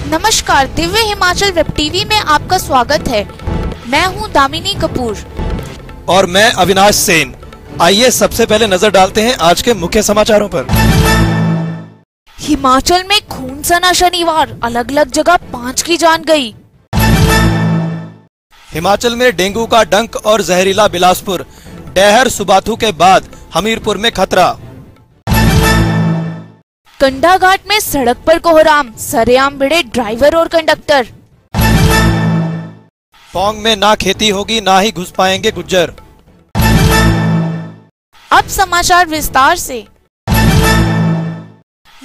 नमस्कार, Divya Himachal web TV में आपका स्वागत है। मैं हूं दामिनी कपूर और मैं अविनाश सेन। आइए सबसे पहले नजर डालते हैं आज के मुख्य समाचारों पर। हिमाचल में खून सना शनिवार, अलग अलग जगह 5 की जान गई। हिमाचल में डेंगू का डंक और जहरीला बिलासपुर, डैहर सुबाथू के बाद हमीरपुर में खतरा। कंडाघाट में सड़क पर कोहराम, सरेआम भिड़े ड्राइवर और कंडक्टर। पौंग में ना खेती होगी ना ही घुस पाएंगे गुज्जर। अब समाचार विस्तार से।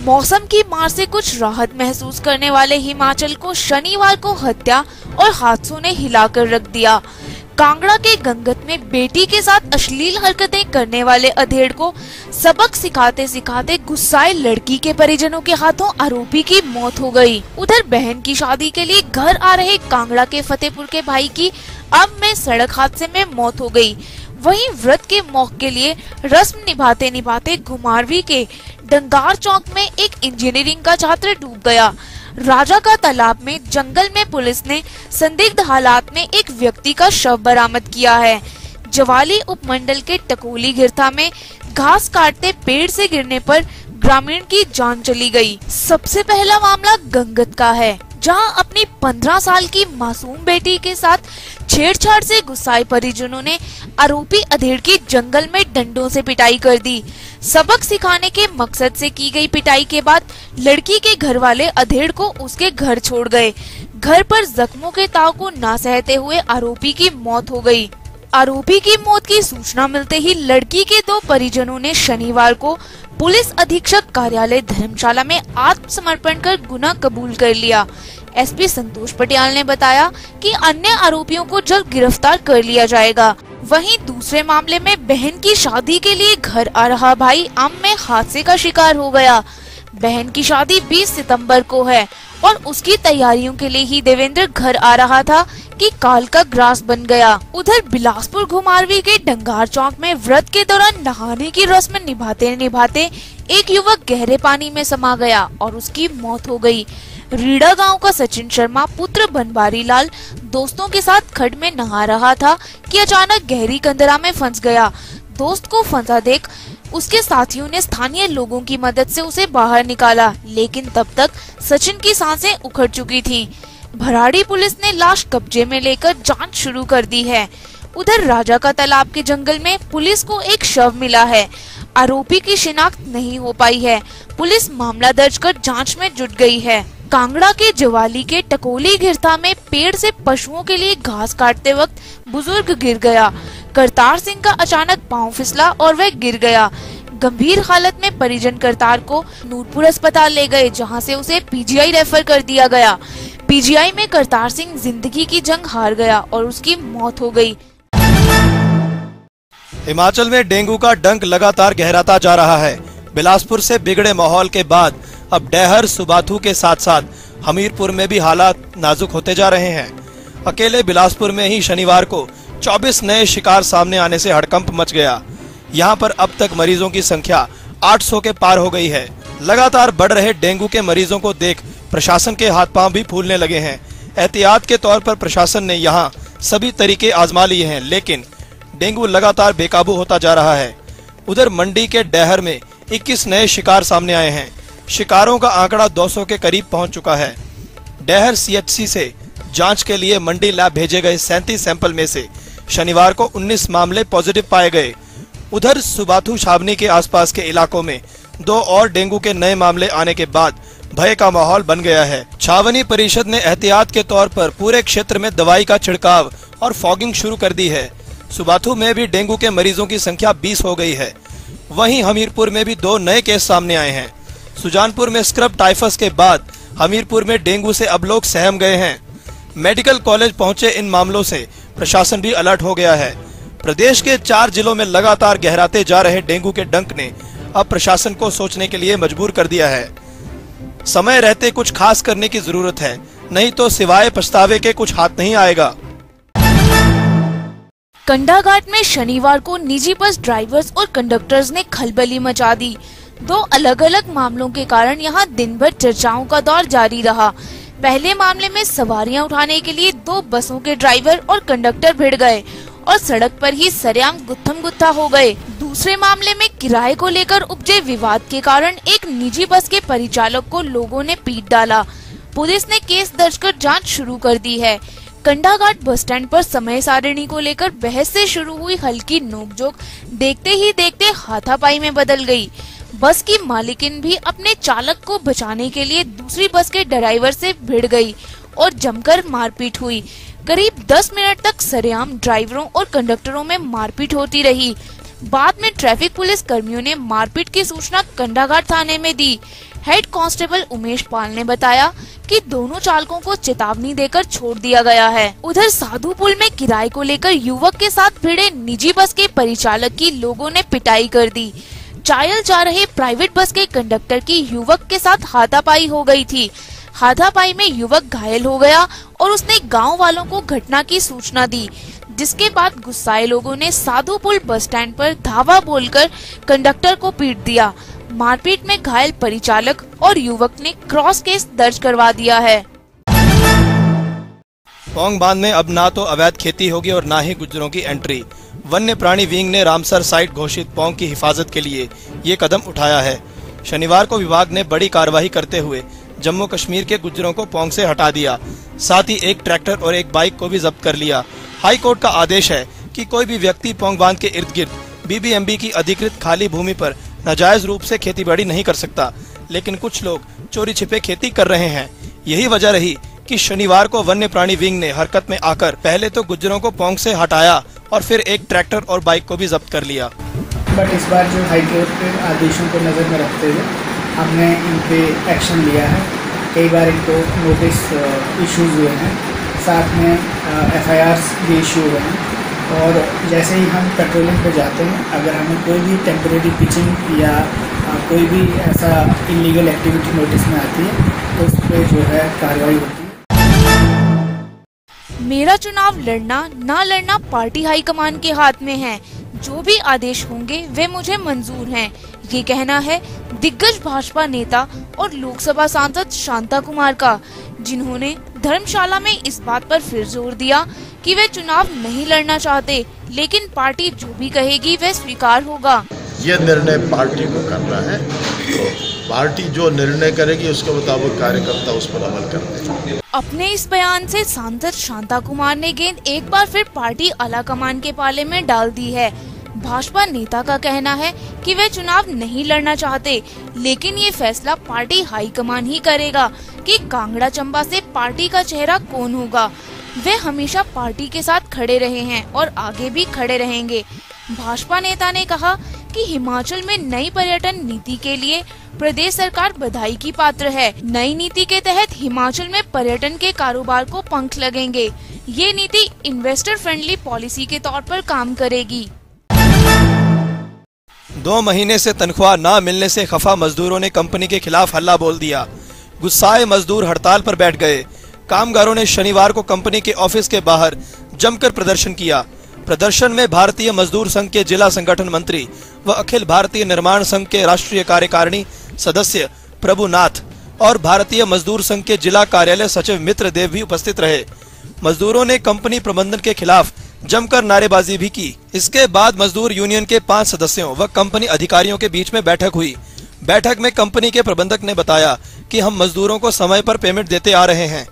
मौसम की मार से कुछ राहत महसूस करने वाले हिमाचल को शनिवार को हत्या और हादसों ने हिलाकर रख दिया। कांगड़ा के गंगत में बेटी के साथ अश्लील हरकतें करने वाले अधेड़ को सबक सिखाते सिखाते गुस्साए लड़की के परिजनों के हाथों आरोपी की मौत हो गई। उधर बहन की शादी के लिए घर आ रहे कांगड़ा के फतेहपुर के भाई की अब में सड़क हादसे में मौत हो गई। वहीं व्रत के मौके के लिए रस्म निभाते निभाते घुमारवी के डंगार चौक में एक इंजीनियरिंग का छात्र डूब गया। राजा का तालाब में जंगल में पुलिस ने संदिग्ध हालात में एक व्यक्ति का शव बरामद किया है। जवाली उपमंडल के टकोली गिरथा में घास काटते पेड़ से गिरने पर ग्रामीण की जान चली गई। सबसे पहला मामला गंगत का है, जहां अपनी 15 साल की मासूम बेटी के साथ छेड़छाड़ से गुस्साए परिजनों ने आरोपी अधेड़ की जंगल में डंडों से पिटाई कर दी। सबक सिखाने के मकसद से की गई पिटाई के बाद लड़की के घर वाले अधेड़ को उसके घर छोड़ गए। घर पर जख्मों के ताव को ना सहते हुए आरोपी की मौत हो गई। आरोपी की मौत की सूचना मिलते ही लड़की के 2 परिजनों ने शनिवार को पुलिस अधीक्षक कार्यालय धर्मशाला में आत्मसमर्पण कर गुनाह कबूल कर लिया। एसपी संतोष पटियाल ने बताया कि अन्य आरोपियों को जल्द गिरफ्तार कर लिया जाएगा। वहीं दूसरे मामले में बहन की शादी के लिए घर आ रहा भाई आम में हादसे का शिकार हो गया। बहन की शादी 20 सितंबर को है और उसकी तैयारियों के लिए ही देवेंद्र घर आ रहा था कि काल का ग्रास बन गया। उधर बिलासपुर घुमारवी के डंगार चौक में व्रत के दौरान नहाने की रस्म निभाते निभाते एक युवक गहरे पानी में समा गया और उसकी मौत हो गई। रीड़ा गांव का सचिन शर्मा पुत्र बनवारी लाल दोस्तों के साथ खड्ड में नहा रहा था कि अचानक गहरी कंदरा में फंस गया। दोस्त को फंसा देख उसके साथियों ने स्थानीय लोगों की मदद से उसे बाहर निकाला, लेकिन तब तक सचिन की सांसें उखड़ चुकी थीं। भराड़ी पुलिस ने लाश कब्जे में लेकर जांच शुरू कर दी है। उधर राजा का तालाब के जंगल में पुलिस को एक शव मिला है। आरोपी की शिनाख्त नहीं हो पाई है। पुलिस मामला दर्ज कर जांच में जुट गई है। कांगड़ा के जवाली के टकोली गिरथा में पेड़ से पशुओं के लिए घास काटते वक्त बुजुर्ग गिर गया। करतार सिंह का अचानक पांव फिसला और वह गिर गया। गंभीर हालत में परिजन करतार को नूरपुर अस्पताल ले गए, जहां से उसे पीजीआई रेफर कर दिया गया। पीजीआई में करतार सिंह जिंदगी की जंग हार गया और उसकी मौत हो गई। हिमाचल में डेंगू का डंक लगातार गहराता जा रहा है। बिलासपुर से बिगड़े माहौल के बाद अब डैहर सुबाथू के साथ साथ हमीरपुर में भी हालात नाजुक होते जा रहे हैं। अकेले बिलासपुर में ही शनिवार को 24 नए शिकार सामने आने से हड़कंप मच गया। यहां पर अब तक मरीजों की संख्या 800 के पार हो गई है। लगातार बढ़ रहे डेंगू के मरीजों को देख प्रशासन के हाथ पांव भी फूलने लगे हैं। एहतियात के तौर पर प्रशासन ने यहां सभी तरीके आजमा लिए हैं, लेकिन डेंगू लगातार बेकाबू होता जा रहा है। उधर मंडी के डैहर में 21 नए शिकार सामने आए हैं। शिकारों का आंकड़ा 200 के करीब पहुंच चुका है। डैहर सीएचसी से जांच के लिए मंडी लैब भेजे गए 37 सैंपल में से शनिवार को 19 मामले पॉजिटिव पाए गए। उधर सुबाथू छावनी के आसपास के इलाकों में 2 और डेंगू के नए मामले आने के बाद भय का माहौल बन गया है। छावनी परिषद ने एहतियात के तौर पर पूरे क्षेत्र में दवाई का छिड़काव और फॉगिंग शुरू कर दी है। सुबाथू में भी डेंगू के मरीजों की संख्या 20 हो गई है। वहीं हमीरपुर में भी 2 नए केस सामने आए हैं। सुजानपुर में स्क्रब टाइफस के बाद हमीरपुर में डेंगू से अब लोग सहम गए हैं। मेडिकल कॉलेज पहुंचे इन मामलों से प्रशासन भी अलर्ट हो गया है। प्रदेश के 4 जिलों में लगातार गहराते जा रहे डेंगू के डंक ने अब प्रशासन को सोचने के लिए मजबूर कर दिया है। समय रहते कुछ खास करने की जरूरत है, नहीं तो सिवाय पछतावे के कुछ हाथ नहीं आएगा। कंडाघाट में शनिवार को निजी बस ड्राइवर्स और कंडक्टर्स ने खलबली मचा दी। 2 अलग अलग मामलों के कारण यहां दिन भर चर्चाओं का दौर जारी रहा। पहले मामले में सवारियां उठाने के लिए 2 बसों के ड्राइवर और कंडक्टर भिड़ गए और सड़क पर ही सरेआम गुत्थम गुत्था हो गए। दूसरे मामले में किराए को लेकर उपजे विवाद के कारण एक निजी बस के परिचालक को लोगों ने पीट डाला। पुलिस ने केस दर्ज कर जांच शुरू कर दी है। कंडाघाट बस स्टैंड पर समय सारिणी को लेकर बहस से शुरू हुई हल्की नोकझोंक देखते ही देखते हाथापाई में बदल गई। बस की मालिकिन भी अपने चालक को बचाने के लिए दूसरी बस के ड्राइवर से भिड़ गई और जमकर मारपीट हुई। करीब 10 मिनट तक सरेआम ड्राइवरों और कंडक्टरों में मारपीट होती रही। बाद में ट्रैफिक पुलिस कर्मियों ने मारपीट की सूचना कंडाघाट थाने में दी। हेड कांस्टेबल उमेश पाल ने बताया कि दोनों चालकों को चेतावनी देकर छोड़ दिया गया है। उधर साधुपुल में किराए को लेकर युवक के साथ भिड़े निजी बस के परिचालक की लोगों ने पिटाई कर दी। चायल जा रहे प्राइवेट बस के कंडक्टर की युवक के साथ हाथापाई हो गई थी। हाथापाई में युवक घायल हो गया और उसने गांव वालों को घटना की सूचना दी, जिसके बाद गुस्साए लोगों ने साधुपुल बस स्टैंड पर धावा बोलकर कंडक्टर को पीट दिया। मारपीट में घायल परिचालक और युवक ने क्रॉस केस दर्ज करवा दिया है। पौंग बांध में अब ना तो अवैध खेती होगी और ना ही गुज्जरों की एंट्री। वन्य प्राणी विंग ने रामसर साइट घोषित पौंग की हिफाजत के लिए ये कदम उठाया है। शनिवार को विभाग ने बड़ी कार्रवाई करते हुए जम्मू कश्मीर के गुज्जरों को पौंग से हटा दिया। साथ ही एक ट्रैक्टर और एक बाइक को भी जब्त कर लिया। हाई कोर्ट का आदेश है कि कोई भी व्यक्ति पौंग बांध के इर्द गिर्द बीबीएमबी की अधिकृत खाली भूमि पर नाजायज रूप से खेतीबाड़ी नहीं कर सकता, लेकिन कुछ लोग चोरी छिपे खेती कर रहे हैं। यही वजह रही कि शनिवार को वन्य प्राणी विंग ने हरकत में आकर पहले तो गुज्जरों को पौंग से हटाया और फिर एक ट्रैक्टर और बाइक को भी जब्त कर लिया। बट इस बार जो हाई कोर्ट के आदेशों को नज़र में रखते हुए हमने इन पे एक्शन लिया है। कई बार इनको नोटिस इशूज़ हुए हैं, साथ में FIRs भी इशू हुए हैं। और जैसे ही हम पेट्रोलिंग पे जाते हैं, अगर हमें कोई भी टेम्परेरी पिचिंग या कोई भी ऐसा इलीगल एक्टिविटी नोटिस में आती है तो उस पर जो है कार्रवाई होती है। मेरा चुनाव लड़ना ना लड़ना पार्टी हाईकमान के हाथ में है। जो भी आदेश होंगे वे मुझे मंजूर हैं। ये कहना है दिग्गज भाजपा नेता और लोकसभा सांसद शांता कुमार का, जिन्होंने धर्मशाला में इस बात पर फिर जोर दिया कि वे चुनाव नहीं लड़ना चाहते, लेकिन पार्टी जो भी कहेगी वह स्वीकार होगा। ये निर्णय पार्टी को करना है, तो पार्टी जो निर्णय करेगी उसके मुताबिक कार्यकर्ता उस पर अमल करते हैं। अपने इस बयान से सांसद शांता कुमार ने गेंद एक बार फिर पार्टी आलाकमान के पाले में डाल दी है। भाजपा नेता का कहना है कि वे चुनाव नहीं लड़ना चाहते, लेकिन ये फैसला पार्टी हाईकमान ही करेगा कि कांगड़ा चंबा से पार्टी का चेहरा कौन होगा। वे हमेशा पार्टी के साथ खड़े रहे हैं और आगे भी खड़े रहेंगे। भाजपा नेता ने कहा कि हिमाचल में नई पर्यटन नीति के लिए प्रदेश सरकार बधाई की पात्र है। नई नीति के तहत हिमाचल में पर्यटन के कारोबार को पंख लगेंगे। ये नीति इन्वेस्टर फ्रेंडली पॉलिसी के तौर पर काम करेगी। 2 महीने से तनख्वाह न मिलने से खफा मजदूरों ने कंपनी के खिलाफ हल्ला बोल दिया। गुस्साए मजदूर हड़ताल पर बैठ गए। कामगारों ने शनिवार को कंपनी के ऑफिस के बाहर जमकर प्रदर्शन किया। प्रदर्शन में भारतीय मजदूर संघ के जिला संगठन मंत्री व अखिल भारतीय निर्माण संघ के राष्ट्रीय कार्यकारिणी सदस्य प्रभुनाथ और भारतीय मजदूर संघ के जिला कार्यालय सचिव मित्र देव भी उपस्थित रहे। मजदूरों ने कंपनी प्रबंधन के खिलाफ जमकर नारेबाजी भी की। इसके बाद मजदूर यूनियन के 5 सदस्यों व कंपनी अधिकारियों के बीच में बैठक हुई। बैठक में कंपनी के प्रबंधक ने बताया कि हम मजदूरों को समय पर पेमेंट देते आ रहे हैं,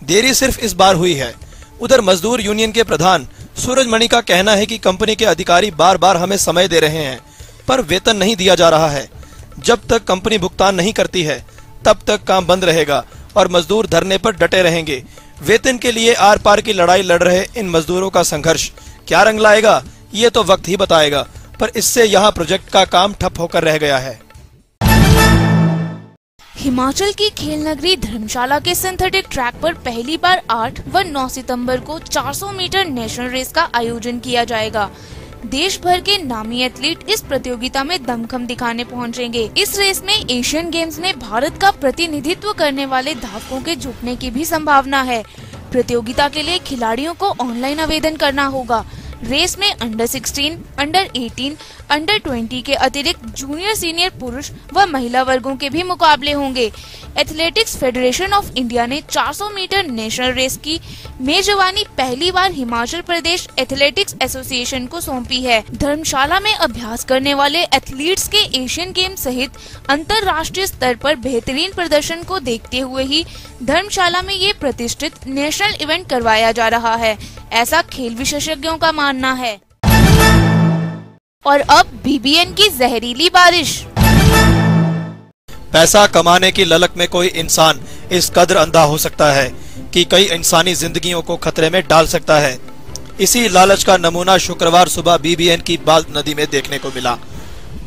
देरी सिर्फ इस बार हुई है। उधर मजदूर यूनियन के प्रधान सूरजमणि का कहना है कि कंपनी के अधिकारी बार बार हमें समय दे रहे हैं, पर वेतन नहीं दिया जा रहा है। जब तक कंपनी भुगतान नहीं करती है तब तक काम बंद रहेगा और मजदूर धरने पर डटे रहेंगे। वेतन के लिए आर पार की लड़ाई लड़ रहे इन मजदूरों का संघर्ष क्या रंग लाएगा ये तो वक्त ही बताएगा, पर इससे यहाँ प्रोजेक्ट का काम ठप होकर रह गया है। हिमाचल की खेल नगरी धर्मशाला के सिंथेटिक ट्रैक पर पहली बार 8 व 9 सितंबर को 400 मीटर नेशनल रेस का आयोजन किया जाएगा। देश भर के नामी एथलीट इस प्रतियोगिता में दमखम दिखाने पहुंचेंगे। इस रेस में एशियन गेम्स में भारत का प्रतिनिधित्व करने वाले धावकों के जुटने की भी संभावना है। प्रतियोगिता के लिए खिलाड़ियों को ऑनलाइन आवेदन करना होगा। रेस में अंडर 16, अंडर 18, अंडर 20 के अतिरिक्त जूनियर सीनियर पुरुष व महिला वर्गों के भी मुकाबले होंगे। एथलेटिक्स फेडरेशन ऑफ इंडिया ने 400 मीटर नेशनल रेस की मेजबानी पहली बार हिमाचल प्रदेश एथलेटिक्स एसोसिएशन को सौंपी है। धर्मशाला में अभ्यास करने वाले एथलीट्स के एशियन गेम सहित अंतर्राष्ट्रीय स्तर पर बेहतरीन प्रदर्शन को देखते हुए ही धर्मशाला में ये प्रतिष्ठित नेशनल इवेंट करवाया जा रहा है, ऐसा खेल विशेषज्ञों का मानना है। और अब बीबीएन की जहरीली बारिश। पैसा कमाने की ललक में कोई इंसान इस कदर अंधा हो सकता है कि कई इंसानी जिंदगियों को खतरे में डाल सकता है। इसी लालच का नमूना शुक्रवार सुबह बीबीएन की बाल्द नदी में देखने को मिला।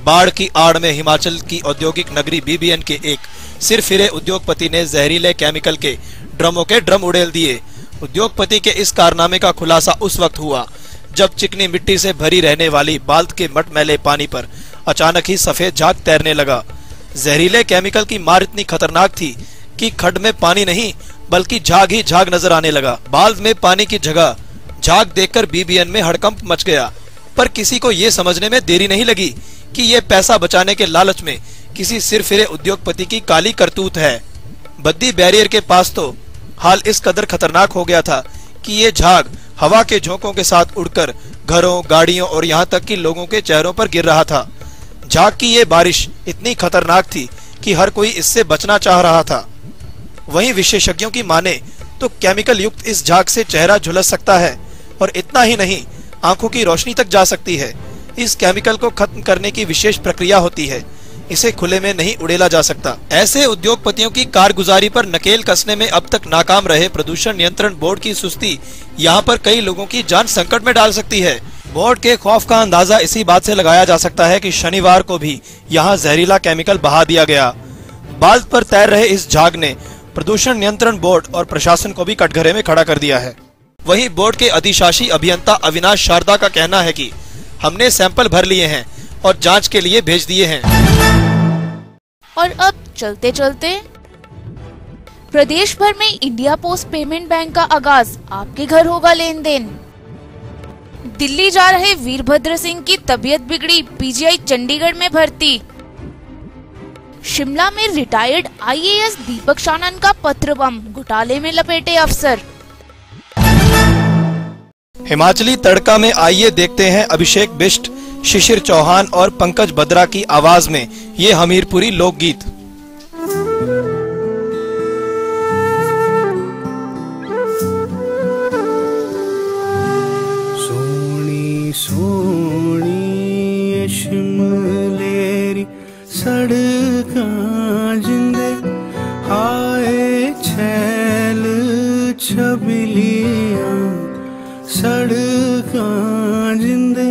बाढ़ की आड़ में हिमाचल की औद्योगिक नगरी बीबीएन के एक सिरफिरे उद्योगपति ने जहरीले केमिकल के ड्रमों के ड्रम उड़ेल दिए। उद्योगपति के इस कारनामे का खुलासा उस वक्त हुआ जब चिकनी मिट्टी से भरी रहने वाली बाल्द के मटमैले पानी पर अचानक ही सफेद झाग तैरने लगा। जहरीले केमिकल की मार इतनी खतरनाक थी कि खड्ड में पानी नहीं बल्कि झाग ही झाग नजर आने लगा। बाल्द में पानी की जगह झाग देखकर बीबीएन में हड़कंप मच गया, पर किसी को ये समझने में देरी नहीं लगी कि ये पैसा बचाने के लालच में किसी सिरफिरे उद्योगपति की काली करतूत है। बद्दी बैरियर के पास तो हाल इस कदर खतरनाक हो गया था कि ये झाग हवा के झोंकों के साथ उड़कर घरों, गाड़ियों और यहाँ तक कि लोगों के चेहरों पर गिर रहा था। झाग की ये बारिश इतनी खतरनाक थी कि हर कोई इससे बचना चाह रहा था। वहीं विशेषज्ञों की माने तो केमिकल युक्त इस झाग से चेहरा झुलस सकता है और इतना ही नहीं, आंखों की रोशनी तक जा सकती है। इस केमिकल को खत्म करने की विशेष प्रक्रिया होती है, इसे खुले में नहीं उड़ेला जा सकता। ऐसे उद्योगपतियों की कारगुजारी पर नकेल कसने में अब तक नाकाम रहे प्रदूषण नियंत्रण बोर्ड की सुस्ती यहाँ पर कई लोगों की जान संकट में डाल सकती है। बोर्ड के खौफ का अंदाजा इसी बात से लगाया जा सकता है कि शनिवार को भी यहाँ जहरीला केमिकल बहा दिया गया। बाल्द पर तैर रहे इस झाग ने प्रदूषण नियंत्रण बोर्ड और प्रशासन को भी कटघरे में खड़ा कर दिया है। वहीं बोर्ड के अधिशासी अभियंता अविनाश शारदा का कहना है कि हमने सैंपल भर लिए हैं और जांच के लिए भेज दिए हैं। और अब चलते चलते प्रदेश भर में इंडिया पोस्ट पेमेंट बैंक का आगाज, आपके घर होगा लेन देन। दिल्ली जा रहे वीरभद्र सिंह की तबीयत बिगड़ी, पीजीआई चंडीगढ़ में भर्ती। शिमला में रिटायर्ड आईएएस दीपक सानन का पत्र बम, घोटाले में लपेटे अफसर। हिमाचली तड़का में आइए देखते हैं अभिषेक बिष्ट, शिशिर चौहान और पंकज बद्रा की आवाज में ये हमीरपुरी लोकगीत। सोनी सोनी शिमलेरी सड़कां जिंदे हाय छैल छबिलियां सड़कां जिंदे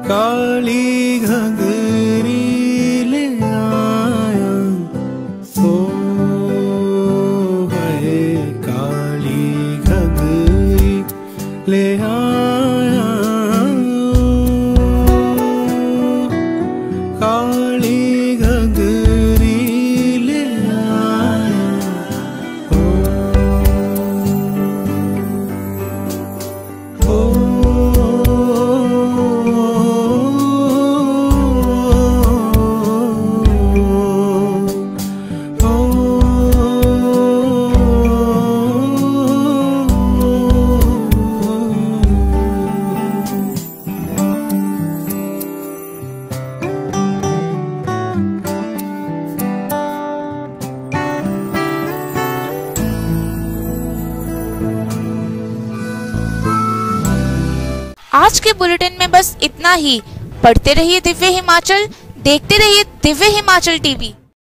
काली घगरी ले आया ओ है काली घगरी ले आया काली घगरी ले आया ओ आज के बुलेटिन में बस इतना ही। पढ़ते रहिए दिव्य हिमाचल, देखते रहिए दिव्य हिमाचल टीवी।